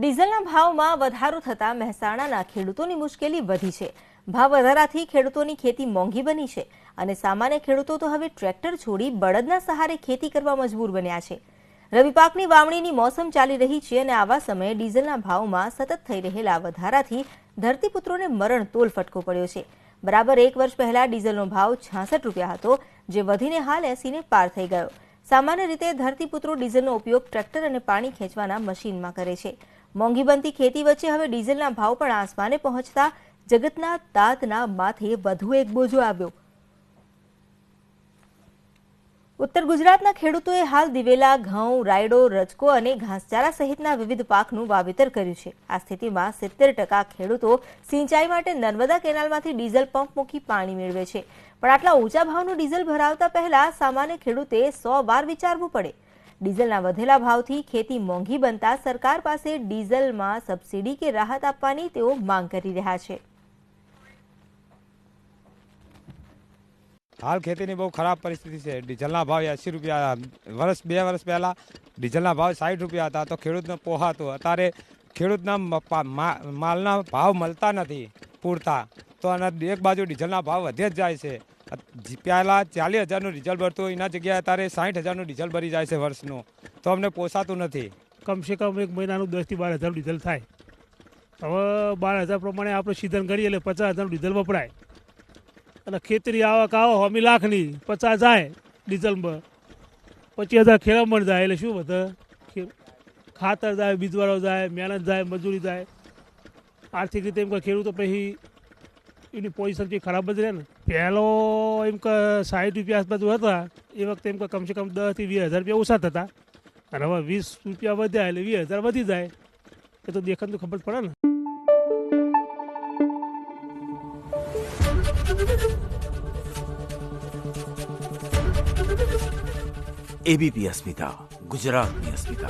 ડીઝલના ભાવમાં વધારો થતાં મહેસાણાના ખેડૂતોની મુશ્કેલી વધી છે। ભાવ વધારાથી ખેડૂતોની ખેતી મોંઘી બની છે અને સામાન્ય ખેડૂતો તો હવે ટ્રેક્ટર છોડી બળદના સહારે ખેતી કરવા મજબૂર બન્યા છે। રવિ પાકની વાવણીની મોસમ ચાલી રહી છે અને આવા સમયે ડીઝલના ભાવમાં સતત થઈ રહેલા વધારાથી ધરતીપુત્રોને મરણતોલ ફટકો પડ્યો છે। બરાબર એક વર્ષ પહેલા ડીઝલનો ભાવ 66 રૂપિયા હતો, જે વધીને હાલ 80 ને પાર થઈ ગયો। સામાન્ય રીતે ધરતીપુત્રો ડીઝલનો ઉપયોગ ટ્રેક્ટર અને પાણી ખેંચવાના મશીનમાં કરે છે। મોંઘી બનતી ખેતી વચ્ચે હવે ડીઝલના ભાવ પણ આસમાને પહોંચતા જગતના તાતના માથે વધુ એક બોજો આવ્યો। ઉત્તર ગુજરાતના ખેડૂતોએ હાલ દિવેલા, ઘઉં, રાયડો, રચકો અને ઘાસચારા સહિતના વિવિધ પાકનું વાવેતર કર્યું છે। આ સ્થિતિમાં 70% ખેડૂતો સિંચાઈ માટે નર્મદા કેનાલમાંથી ડીઝલ પંપ મૂકી પાણી મેળવે છે, પણ આટલા ઊંચા ભાવનું ડીઝલ ભરાવતા પહેલા સામાન્ય ખેડૂતે 100 વાર વિચારવું પડે। ડીઝલના વધેલા ભાવથી ખેતી મોંઘી બનતા સરકાર પાસે ડીઝલમાં સબસિડી કે રાહત આપવાની તેઓ માંગ કરી રહ્યા છે। हाल खेती ની બહુ ખરાબ પરિસ્થિતિ છે। ડીઝલના ભાવ 80 રૂપિયા, બે વર્ષ પહેલા ડીઝલના ભાવ 60 રૂપિયા હતા તો ખેડૂતને પોહાતો। અત્યારે ખેડૂતના માલના ભાવ મળતા નથી પૂરતા, તો એક બાજુ ડીઝલના ભાવ વધે જ જાય છે। પહેલા 40,000નું ડીઝલ ભરતું, એના જગ્યાએ અત્યારે 60,000નું ડીઝલ ભરી જાય છે વર્ષનું, તો અમને પોસાતું નથી। કમસે કમ એક મહિનાનું 10 થી 12,000 ડીઝલ થાય। હવે 12,000 પ્રમાણે આપણે સીધન કરીએ એટલે 50,000નું ડીઝલ વપરાય અને ખેતરી આવક આવો 1 લાખની 50 જાય ડીઝલમાં, 25,000 ખેરામણ જાય એટલે શું વધે? ખાતર જાય, બીજવાળો જાય, મહેનત જાય, મજૂરી જાય। આર્થિક રીતે એમ કે ખેડૂતો પછી એની પોઝિશન ખરાબ જ રહે ને। પહેલો એમ કે 60 રૂપિયા આસપાસ હતા, એ વખતે એમ કે કમસે કમ 10 થી 20,000 રૂપિયા ઓછા થતા, અને હવે 20 રૂપિયા વધ્યા એટલે 20,000 વધી જાય। એ તો દેખાતું ખબર પડે ને। एबीपी अस्मिता, गुजरातनी अस्मिता।